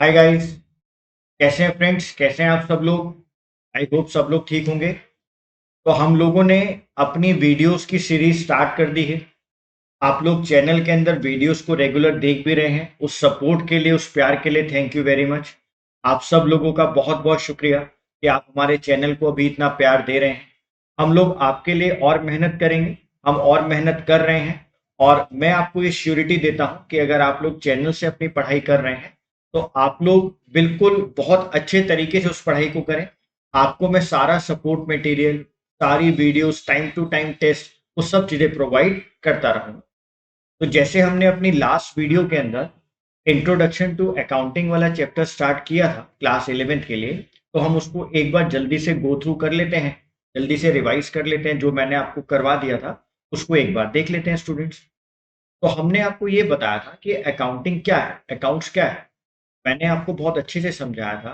Hi guys. कैसे हैं friends? कैसे हैं आप सब लोग? आई होप सब लोग ठीक होंगे। तो हम लोगों ने अपनी वीडियोस की सीरीज स्टार्ट कर दी है। आप लोग चैनल के अंदर वीडियोस को रेगुलर देख भी रहे हैं। उस सपोर्ट के लिए, उस प्यार के लिए थैंक यू वेरी मच। आप सब लोगों का बहुत बहुत शुक्रिया कि आप हमारे चैनल को अभी इतना प्यार दे रहे हैं। हम लोग आपके लिए और मेहनत करेंगे। हम और मेहनत कर रहे हैं। और मैं आपको ये श्योरिटी देता हूं कि अगर आप लोग चैनल से अपनी पढ़ाई कर रहे हैं तो आप लोग बिल्कुल बहुत अच्छे तरीके से उस पढ़ाई को करें। आपको मैं सारा सपोर्ट मटेरियल, सारी videos, time to time test, वो सब चीज़ें प्रोवाइड करता रहूँगा। तो जैसे हमने अपनी लास्ट वीडियो के अंदर इंट्रोडक्शन टू अकाउंटिंग वाला चैप्टर स्टार्ट किया था क्लास 11th के लिए, तो हम उसको एक बार जल्दी से गो थ्रू कर लेते हैं। जल्दी से रिवाइज कर लेते हैं। जो मैंने आपको करवा दिया था उसको एक बार देख लेते हैं स्टूडेंट्स। तो हमने आपको ये बताया था कि अकाउंटिंग क्या है, अकाउंट्स क्या है। मैंने आपको बहुत अच्छे से समझाया था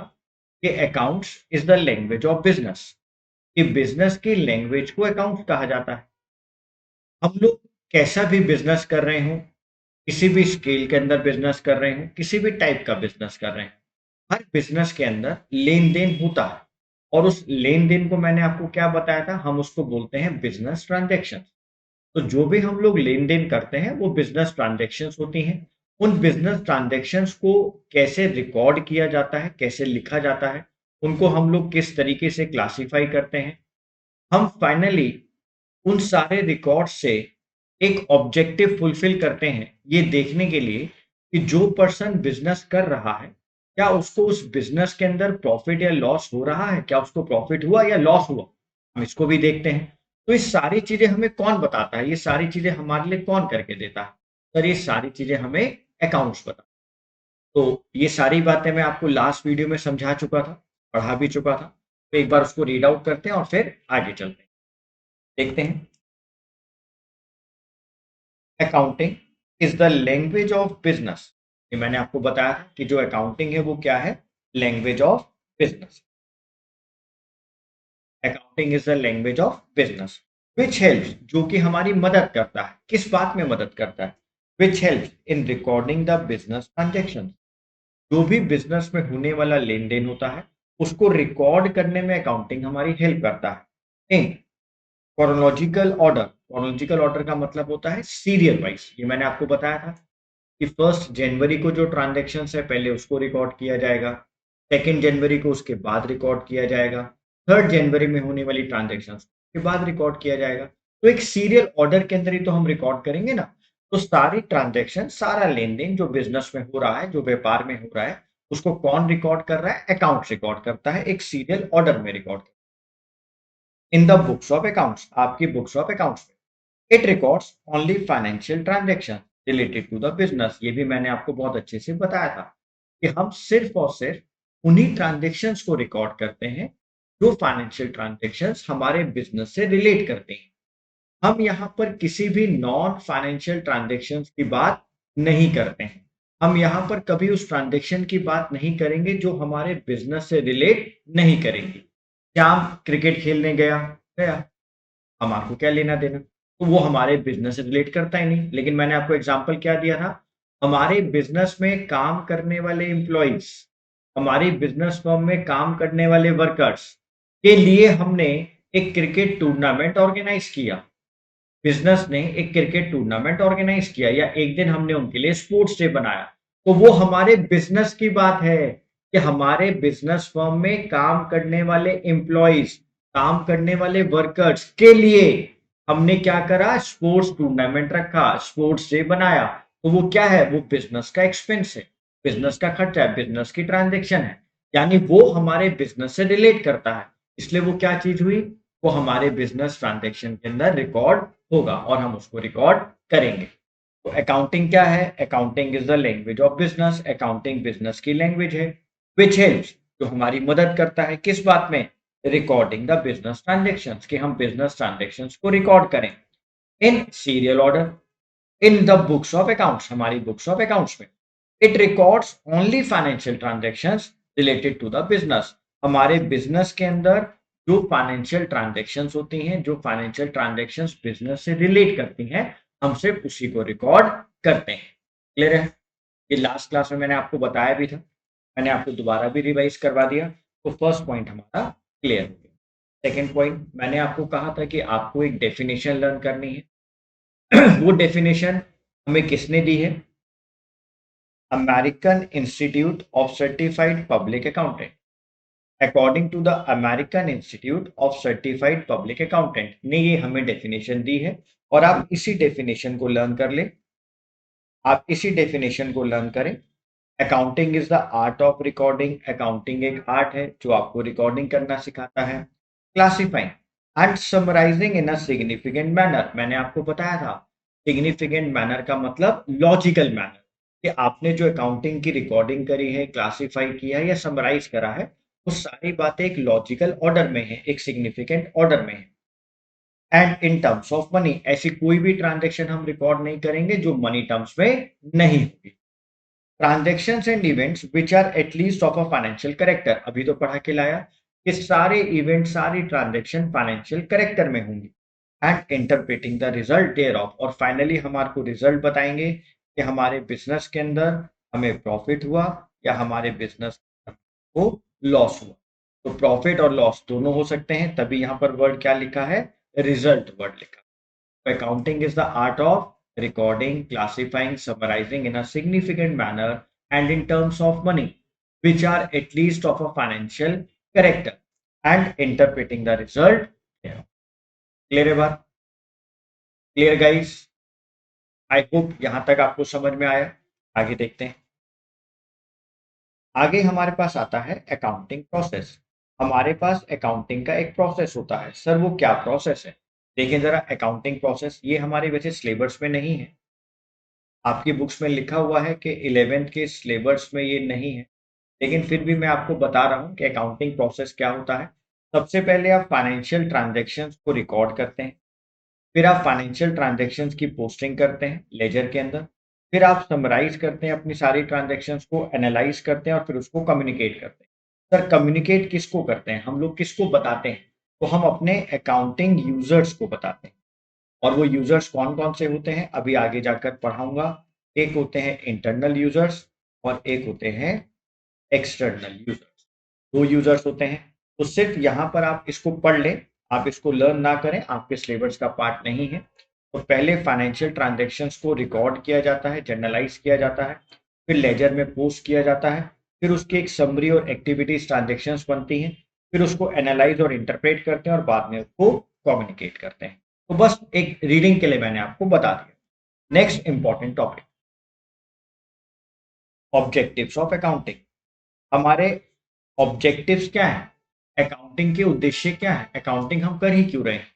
कि accounts is the language of business. कि बिजनेस की लैंग्वेज को अकाउंट्स कहा जाता है। हम लोग कैसा भी बिजनेस कर रहे हो, किसी भी स्केल के अंदर बिजनेस कर रहे हो, किसी भी टाइप का बिजनेस कर रहे हैं, हर बिजनेस के अंदर लेन देन होता है। और उस लेन देन को मैंने आपको क्या बताया था, हम उसको बोलते हैं बिजनेस ट्रांजेक्शन। तो जो भी हम लोग लेन देन करते हैं वो बिजनेस ट्रांजेक्शन्स होती हैं। उन बिजनेस ट्रांजेक्शन्स को कैसे रिकॉर्ड किया जाता है, कैसे लिखा जाता है, उनको हम लोग किस तरीके से क्लासिफाई करते हैं। हम फाइनली उन सारे रिकॉर्ड से एक ऑब्जेक्टिव फुलफिल करते हैं, ये देखने के लिए कि जो पर्सन बिजनेस कर रहा है, क्या उसको उस बिजनेस के अंदर प्रॉफिट या लॉस हो रहा है, क्या उसको प्रॉफिट हुआ या लॉस हुआ। हम इसको भी देखते हैं। तो ये सारी चीजें हमें कौन बताता है, ये सारी चीजें हमारे लिए कौन करके देता है? सर, ये सारी चीजें हमें अकाउंट्स बता। तो ये सारी बातें मैं आपको लास्ट वीडियो में समझा चुका था, पढ़ा भी चुका था। तो एक बार उसको रीड आउट करते हैं और फिर आगे चलते हैं। देखते हैं। Accounting is the language of business. ये मैंने आपको बताया था कि जो अकाउंटिंग है वो क्या है, language of business. Accounting is the language of business which helps, जो कि हमारी मदद करता है। किस बात में मदद करता है? Which helps in recording the business transaction. जो भी बिजनेस में होने वाला लेन देन होता है उसको रिकॉर्ड करने में अकाउंटिंग हमारी हेल्प करता है। इन क्रोनोलॉजिकल ऑर्डर का मतलब होता है सीरियल वाइज। ये मैंने आपको बताया था कि 1 जनवरी को जो ट्रांजेक्शन है पहले उसको रिकॉर्ड किया जाएगा, 2 जनवरी को उसके बाद रिकॉर्ड किया जाएगा, 3 जनवरी में होने वाली ट्रांजेक्शन के बाद रिकॉर्ड किया जाएगा। तो एक सीरियल ऑर्डर के अंदर ही तो हम रिकॉर्ड करेंगे ना। तो सारी ट्रांजेक्शन, सारा लेन देन जो बिजनेस में हो रहा है, जो व्यापार में हो रहा है, उसको कौन रिकॉर्ड कर रहा है? अकाउंट रिकॉर्ड करता है, एक सीरियल ऑर्डर में record. In the books of accounts, आपकी बुक्स ऑफ अकाउंट्स में it records only financial transaction related to the business. ये भी मैंने आपको बहुत अच्छे से बताया था कि हम सिर्फ और सिर्फ उन्हीं ट्रांजेक्शन्स को रिकॉर्ड करते हैं जो फाइनेंशियल ट्रांजेक्शन्स हमारे बिजनेस से रिलेट करते हैं। हम यहाँ पर किसी भी नॉन फाइनेंशियल ट्रांजेक्शन्स की बात नहीं करते हैं। हम यहाँ पर कभी उस ट्रांजेक्शन की बात नहीं करेंगे जो हमारे बिजनेस से रिलेट नहीं करेंगे। क्या हम क्रिकेट खेलने गया, गया, हमारे को क्या लेना देना? तो वो हमारे बिज़नेस से रिलेट करता ही नहीं। लेकिन मैंने आपको एग्ज़ाम्पल क्या दिया था? हमारे बिज़नेस में काम करने वाले एम्प्लॉइज़, हमारी बिज़नेस फर्म में काम करने वाले वर्कर्स के लिए हमने एक क्रिकेट टूर्नामेंट ऑर्गेनाइज़ किया। बिज़नेस ने एक क्रिकेट टूर्नामेंट ऑर्गेनाइज़ किया या एक दिन हमने उनके लिए स्पोर्ट्स डे बनाया। तो वो हमारे बिज़नेस की बात है कि हमारे बिज़नेस फर्म में काम करने वाले एम्प्लॉइज़, काम करने वाले वर्कर्स के लिए हमने क्या करा? स्पोर्ट्स टूर्नामेंट रखा, स्पोर्ट्स डे बनाया। तो वो क्या है? वो बिज़नेस का एक्सपेंस है, बिज़नेस का खर्चा है, बिज़नेस की ट्रांज़ैक्शन है। यानी वो हमारे बिज़नेस से रिलेट करता है। इसलिए वो क्या चीज़ हुई? वो हमारे बिज़नेस ट्रांज़ैक्शन के अंदर रिकॉर्ड होगा और हम उसको रिकॉर्ड करेंगे। तो अकाउंटिंग क्या है? Accounting is the language of business. Accounting business की लैंग्वेज है विच हेल्प्स, जो हमारी मदद करता है किस बात में? रिकॉर्डिंग द बिजनेस ट्रांजेक्शन्स, कि हम बिजनेस ट्रांजेक्शन्स को रिकॉर्ड करें in serial order in the books of accounts, हमारी बुक्स ऑफ अकाउंट्स में। It records only financial transactions related to the business. हमारे बिजनेस के अंदर जो फाइनेंशियल ट्रांजेक्शन्स होती हैं, जो फाइनेंशियल ट्रांजेक्शन्स बिजनेस से रिलेट करती हैं, हम सिर्फ उसी को रिकॉर्ड करते हैं। क्लियर है? ये लास्ट क्लास में मैंने आपको बताया भी था। मैंने आपको दोबारा भी रिवाइज करवा दिया, तो फर्स्ट पॉइंट हमारा क्लियर हो गया। सेकेंड पॉइंट, मैंने आपको कहा था कि आपको एक डेफिनेशन लर्न करनी है। वो डेफिनेशन हमें किसने दी है? American Institute of Certified Public Accountant. According to the American Institute of Certified Public Accountant ने ये हमें डेफिनेशन दी है, और आप इसी डेफिनेशन को लर्न कर ले। आप इसी डेफिनेशन को लर्न करें। Accounting is the art of recording. Accounting एक आर्ट है जो आपको रिकॉर्डिंग करना सिखाता है। Classifying and summarising in a significant manner. मैंने आपको बताया था सिग्निफिकेंट मैनर का मतलब लॉजिकल मैनर, कि आपने जो अकाउंटिंग की रिकॉर्डिंग करी है, क्लासिफाई किया है या समराइज करा है, वो सारी बातें एक लॉजिकल ऑर्डर में है, एक सिग्निफिकेंट ऑर्डर में है। And in terms of money, ऐसी कोई भी ट्रांजेक्शन हम रिकॉर्ड नहीं करेंगे जो मनी टर्म्स में नहीं होगी। Transactions and events which are at least of a financial character, अभी तो पढ़ा के लाया कि सारे इवेंट, सारी ट्रांजेक्शन फाइनेंशियल करेक्टर में होंगी। And interpreting the result thereof, और फाइनली हमारे को रिजल्ट बताएंगे कि हमारे बिजनेस के अंदर हमें प्रॉफिट हुआ या हमारे बिजनेस को लॉस हुआ। तो प्रॉफिट और लॉस दोनों हो सकते हैं, तभी यहाँ पर वर्ड क्या लिखा है? रिजल्ट वर्ड लिखा। Accounting is the art of recording, classifying, summarizing in a significant manner and in terms of money, which are at least of a financial character, and interpreting the result. Yeah. Clear है बात? Clear guys? I hope यहाँ तक आपको समझ में आया। आगे देखते हैं। आगे हमारे पास आता है अकाउंटिंग प्रोसेस। हमारे पास अकाउंटिंग का एक प्रोसेस होता है। सर वो क्या प्रोसेस है? देखिए जरा, अकाउंटिंग प्रोसेस ये हमारे वैसे सिलेबस में नहीं है, आपकी बुक्स में लिखा हुआ है कि 11th के सिलेबस में ये नहीं है, लेकिन फिर भी मैं आपको बता रहा हूँ कि अकाउंटिंग प्रोसेस क्या होता है। सबसे पहले आप फाइनेंशियल ट्रांजैक्शंस को रिकॉर्ड करते हैं, फिर आप फाइनेंशियल ट्रांजैक्शंस की पोस्टिंग करते हैं लेजर के अंदर, फिर आप समराइज करते हैं अपनी सारी ट्रांजैक्शंस को, एनालाइज करते हैं और फिर उसको कम्युनिकेट करते हैं। सर कम्युनिकेट किसको करते हैं? हम लोग किसको बताते हैं? तो हम अपने अकाउंटिंग यूजर्स को बताते हैं। और वो यूजर्स कौन कौन से होते हैं अभी आगे जाकर पढ़ाऊंगा। एक होते हैं इंटरनल यूजर्स और एक होते हैं एक्सटर्नल यूजर्स। दो यूजर्स होते हैं। तो सिर्फ यहाँ पर आप इसको पढ़ लें, आप इसको लर्न ना करें, आपके सिलेबस का पार्ट नहीं है। तो पहले फाइनेंशियल ट्रांजैक्शंस को रिकॉर्ड किया जाता है, जर्नलाइज किया जाता है, फिर लेजर में पोस्ट किया जाता है, फिर उसकी एक समरी और एक्टिविटीज ट्रांजैक्शंस बनती हैं, फिर उसको एनालाइज और इंटरप्रेट करते हैं और बाद में उसको कम्युनिकेट करते हैं। तो बस एक रीडिंग के लिए मैंने आपको बता दिया। Next important topic, objectives of accounting. हमारे ऑब्जेक्टिव्स क्या है? अकाउंटिंग के उद्देश्य क्या है? अकाउंटिंग हम कर ही क्यों रहे हैं?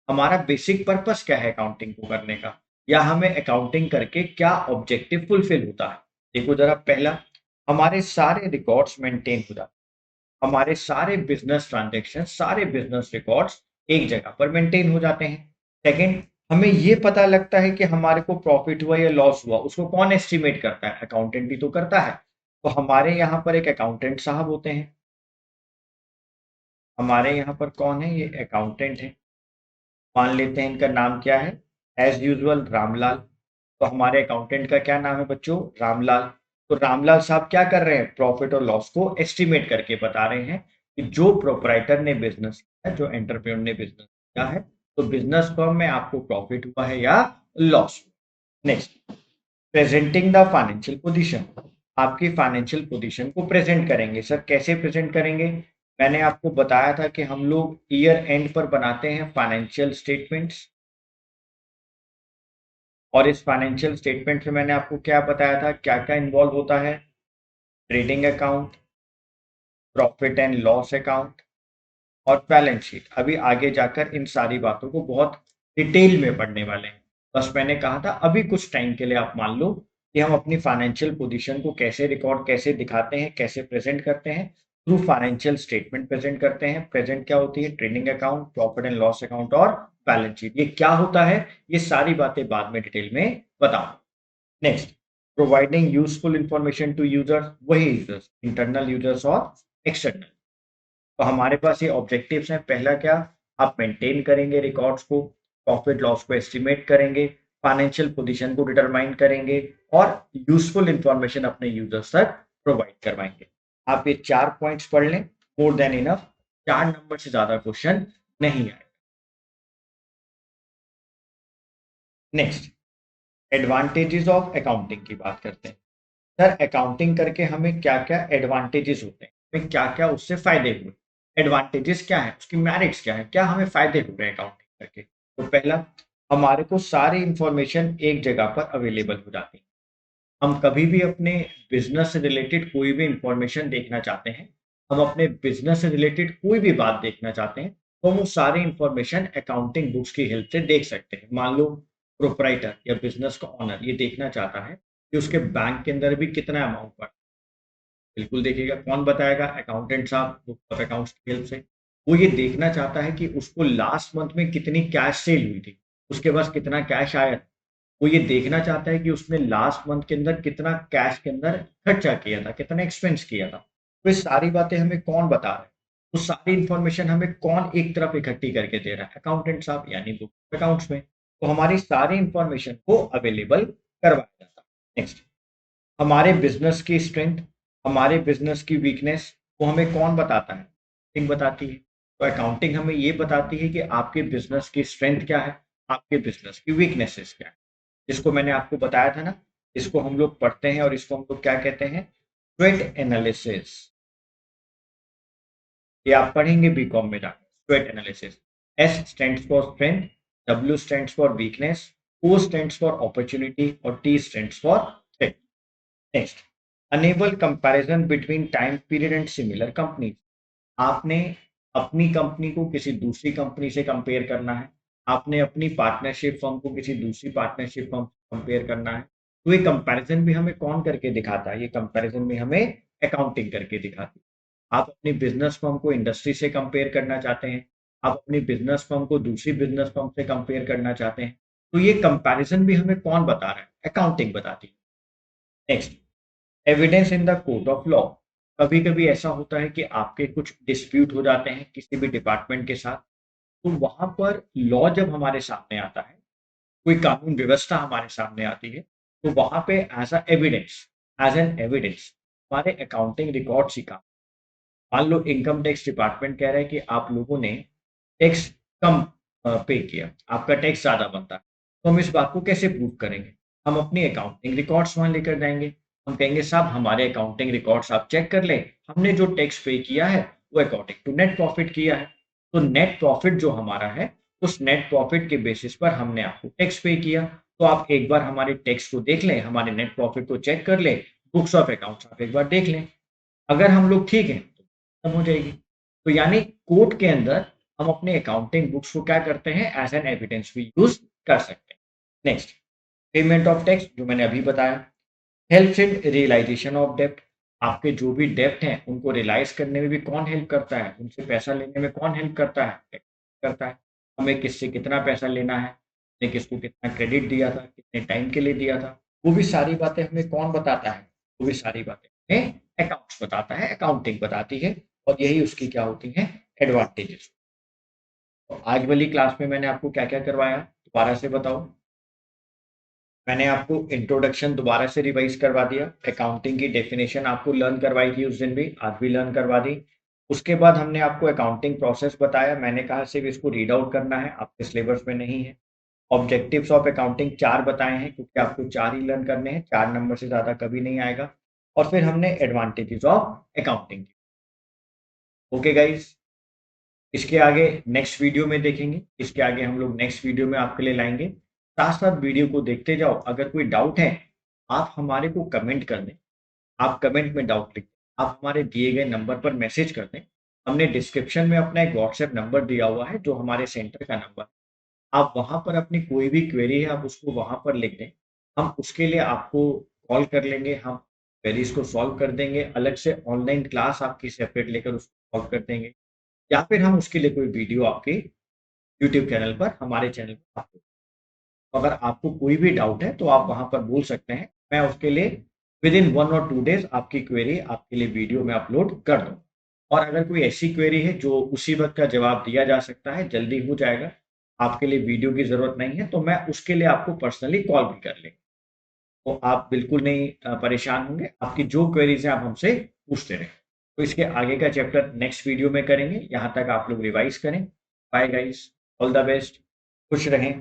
हमारा बेसिक पर्पस क्या है अकाउंटिंग को करने का, या हमें अकाउंटिंग करके क्या ऑब्जेक्टिव फुलफिल होता है? देखो जरा, पहला, हमारे सारे रिकॉर्ड्स मेंटेन हो जाते हैं, हमारे सारे बिजनेस ट्रांजेक्शन, सारे बिजनेस रिकॉर्ड्स एक जगह पर मेंटेन हो जाते हैं। सेकंड, हमें ये पता लगता है कि हमारे को प्रॉफिट हुआ या लॉस हुआ, उसको कौन एस्टिमेट करता है? अकाउंटेंट ही तो करता है। तो हमारे यहाँ पर एक अकाउंटेंट साहब होते हैं। हमारे यहाँ पर कौन है? ये अकाउंटेंट है। मान लेते हैं इनका नाम क्या है, एज यूजुअल रामलाल। तो हमारे अकाउंटेंट का क्या नाम है बच्चों? रामलाल। तो रामलाल साहब क्या कर रहे हैं? प्रॉफिट और लॉस को एस्टिमेट करके बता रहे हैं कि जो प्रोपराइटर ने बिजनेस किया है, जो एंटरप्रेन्योर ने बिजनेस किया है, तो बिजनेस फर्म में आपको प्रॉफिट हुआ है या loss. Next, presenting the financial position. आपकी फाइनेंशियल पोजीशन को प्रेजेंट करेंगे। सर कैसे प्रेजेंट करेंगे? मैंने आपको बताया था कि हम लोग ईयर एंड पर बनाते हैं फाइनेंशियल स्टेटमेंट्स, और इस फाइनेंशियल स्टेटमेंट में मैंने आपको क्या बताया था, क्या क्या इन्वॉल्व होता है? Trading account, profit and loss account और बैलेंस शीट। अभी आगे जाकर इन सारी बातों को बहुत डिटेल में पढ़ने वाले हैं। बस मैंने कहा था अभी कुछ टाइम के लिए आप मान लो कि हम अपनी फाइनेंशियल पोजीशन को कैसे रिकॉर्ड, कैसे दिखाते हैं, कैसे प्रेजेंट करते हैं, थ्रू फाइनेंशियल स्टेटमेंट प्रेजेंट करते हैं। प्रेजेंट क्या होती है? Trading account, profit and loss account और बैलेंस शीट। ये क्या होता है? ये सारी बातें बाद में डिटेल में बताऊंगा। Next, providing useful information to users. वही यूजर्स, इंटरनल यूजर्स और एक्सटर्नल। तो हमारे पास ये ऑब्जेक्टिव्स हैं। पहला क्या? आप मेंटेन करेंगे रिकॉर्ड्स को, प्रॉफिट लॉस को एस्टिमेट करेंगे, फाइनेंशियल पोजीशन को डिटरमाइन करेंगे और यूजफुल इंफॉर्मेशन अपने यूजर्स तक प्रोवाइड करवाएंगे। आप ये 4 पॉइंट्स पढ़ लें, मोर देन इनफ। 4 नंबर से ज्यादा क्वेश्चन नहीं आए। नेक्स्ट, एडवांटेजेस ऑफ अकाउंटिंग की बात करते हैं। सर, अकाउंटिंग करके हमें क्या क्या एडवांटेजेस होते हैं, हमें क्या क्या उससे फायदे हुए। एडवांटेजेस क्या है, उसकी मेरिट्स क्या है, क्या हमें फायदे हो रहे हैं अकाउंटिंग करके। तो पहला, हमारे को सारी इंफॉर्मेशन एक जगह पर अवेलेबल हो जाती है। हम कभी भी अपने बिजनेस से रिलेटेड कोई भी इंफॉर्मेशन देखना चाहते हैं, हम अपने बिजनेस से रिलेटेड कोई भी बात देखना चाहते हैं, तो हम वो सारी इंफॉर्मेशन अकाउंटिंग बुक्स की हेल्प से देख सकते हैं। मान लो प्रोपराइटर या बिजनेस का ऑनर ये देखना चाहता है कि उसके बैंक के अंदर भी कितना अमाउंट पड़ा, बिल्कुल देखिएगा। कौन बताएगा? अकाउंटेंट साहब बुक ऑफ अकाउंट्स की हेल्प से। वो ये देखना चाहता है कि उसको लास्ट मंथ में कितनी कैश सेल हुई थी, उसके पास कितना कैश आया। वो ये देखना चाहता है कि उसने लास्ट मंथ के अंदर कितना कैश के अंदर खर्चा किया था, कितना एक्सपेंस किया था। तो ये सारी बातें हमें कौन बता रहा है? वो सारी इंफॉर्मेशन हमें कौन एक तरफ इकट्ठी करके दे रहा है? अकाउंटेंट साहब, यानी बुक अकाउंट्स में। तो हमारी सारी इंफॉर्मेशन को अवेलेबल करवाया जाता है। नेक्स्ट, हमारे बिजनेस की स्ट्रेंथ, हमारे बिजनेस की वीकनेस, वो हमें कौन बताता है? अकाउंटिंग बताती है। तो अकाउंटिंग हमें ये बताती है कि आपके बिजनेस की स्ट्रेंथ क्या है, आपके बिजनेस की वीकनेसेस क्या है। जिसको मैंने आपको बताया था ना, इसको हम लोग पढ़ते हैं और इसको हम लोग क्या कहते हैं? स्वेट एनालिसिस। ये आप पढ़ेंगे बीकॉम में जाकर, स्वेट analysis. S stands for strength, W stands for weakness, O stands for opportunity और T stands for threat. Next, enable comparison between time period and similar company. आपने अपनी कंपनी को किसी दूसरी कंपनी से कंपेयर करना है, आपने अपनी पार्टनरशिप फर्म को किसी दूसरी पार्टनरशिप फर्म से कंपेयर करना है। तो ये कंपैरिजन भी हमें कौन करके दिखाता है? ये कंपैरिजन भी हमें अकाउंटिंग करके दिखाती है। आप अपनी बिजनेस फर्म को इंडस्ट्री से कंपेयर करना चाहते हैं, आप अपनी बिजनेस फर्म को दूसरी बिजनेस फर्म से कंपेयर करना चाहते हैं, तो ये कंपैरिजन भी हमें कौन बता रहा है? अकाउंटिंग बताती है। Next, evidence in the court of law. कभी कभी ऐसा होता है कि आपके कुछ डिस्प्यूट हो जाते हैं किसी भी डिपार्टमेंट के साथ, तो वहां पर लॉ जब हमारे सामने आता है, कोई कानून व्यवस्था हमारे सामने आती है, तो वहां पे as a evidence, as an evidence हमारे अकाउंटिंग रिकॉर्ड ही काम। मान लो इनकम टैक्स डिपार्टमेंट कह रहा है कि आप लोगों ने टैक्स कम पे किया, आपका टैक्स ज्यादा बनता है, तो हम इस बात को कैसे प्रूव करेंगे? हम अपनी अकाउंटिंग रिकॉर्ड्स वहां लेकर जाएंगे। हम कहेंगे साहब हमारे अकाउंटिंग रिकॉर्ड्स आप चेक कर लें, हमने जो टैक्स पे किया है वो अकॉर्डिंग टू नेट प्रॉफिट किया है। तो नेट प्रॉफिट जो हमारा है, उस नेट प्रॉफिट के बेसिस पर हमने आपको टैक्स पे किया। तो आप एक बार हमारे टैक्स को देख लें, हमारे नेट प्रॉफिट को चेक कर लें, बुक्स ऑफ अकाउंट्स आप एक बार देख लें। अगर हम लोग ठीक हैं तो खत्म हो जाएगी। तो यानी कोर्ट के अंदर हम अपने अकाउंटिंग बुक्स को क्या करते हैं? एज एन एविडेंस भी यूज कर सकते हैं। नेक्स्ट, पेमेंट ऑफ टैक्स, जो मैंने अभी बताया। हेल्प इन रियलाइजेशन ऑफ डेप्ट। आपके जो भी डेप्ट हैं उनको रियलाइज करने में भी कौन हेल्प करता है? उनसे पैसा लेने में कौन हेल्प करता है? टैक्स करता है। हमें किससे कितना पैसा लेना है, हमने किसको कितना क्रेडिट दिया था, कितने टाइम के लिए दिया था, वो भी सारी बातें हमें कौन बताता है? वो भी सारी बातें हमें अकाउंट्स बताता है, अकाउंटिंग बताती है। और यही उसकी क्या होती है? एडवांटेजेस। तो आज वाली क्लास में मैंने आपको क्या क्या करवाया, दोबारा से बताओ। मैंने आपको इंट्रोडक्शन दोबारा से रिवाइज करवा दिया, अकाउंटिंग की डेफिनेशन आपको लर्न करवाई थी उस दिन भी, आज भी लर्न करवा दी। उसके बाद हमने आपको अकाउंटिंग प्रोसेस बताया, मैंने कहा सिर्फ इसको रीड आउट करना है, आपके सिलेबस में नहीं है। ऑब्जेक्टिव्स ऑफ अकाउंटिंग 4 बताए हैं, क्योंकि आपको 4 ही लर्न करने हैं, 4 नंबर से ज़्यादा कभी नहीं आएगा। और फिर हमने advantages of accounting. Okay guys, इसके आगे नेक्स्ट वीडियो में देखेंगे, इसके आगे हम लोग नेक्स्ट वीडियो में आपके लिए लाएंगे। साथ साथ वीडियो को देखते जाओ, अगर कोई डाउट है आप हमारे को कमेंट कर दें, आप कमेंट में डाउट लिख दें, आप हमारे दिए गए नंबर पर मैसेज कर दें। हमने डिस्क्रिप्शन में अपना एक व्हाट्सएप नंबर दिया हुआ है जो हमारे सेंटर का नंबर। आप वहाँ पर अपनी कोई भी क्वेरी है आप उसको वहाँ पर लिख दें, हम उसके लिए आपको कॉल कर लेंगे, हम क्वेरीज को सॉल्व कर देंगे। अलग से ऑनलाइन क्लास आपकी सेपरेट लेकर उसको सॉल्व कर देंगे, या फिर हम उसके लिए कोई वीडियो आपके यूट्यूब चैनल पर, हमारे चैनल पर आपको। तो अगर आपको कोई भी डाउट है तो आप वहाँ पर बोल सकते हैं, मैं उसके लिए विद इन 1 और 2 डेज़ आपकी क्वेरी आपके लिए वीडियो में अपलोड कर दूँ। और अगर कोई ऐसी क्वेरी है जो उसी वक़्त का जवाब दिया जा सकता है, जल्दी हो जाएगा, आपके लिए वीडियो की ज़रूरत नहीं है, तो मैं उसके लिए आपको पर्सनली कॉल भी कर लेंगे। तो आप बिल्कुल नहीं परेशान होंगे, आपकी जो क्वेरीज़ हैं आप हमसे पूछते रहें। तो इसके आगे का चैप्टर नेक्स्ट वीडियो में करेंगे। यहाँ तक आप लोग रिवाइज करें। Bye guys, all the best, खुश रहें।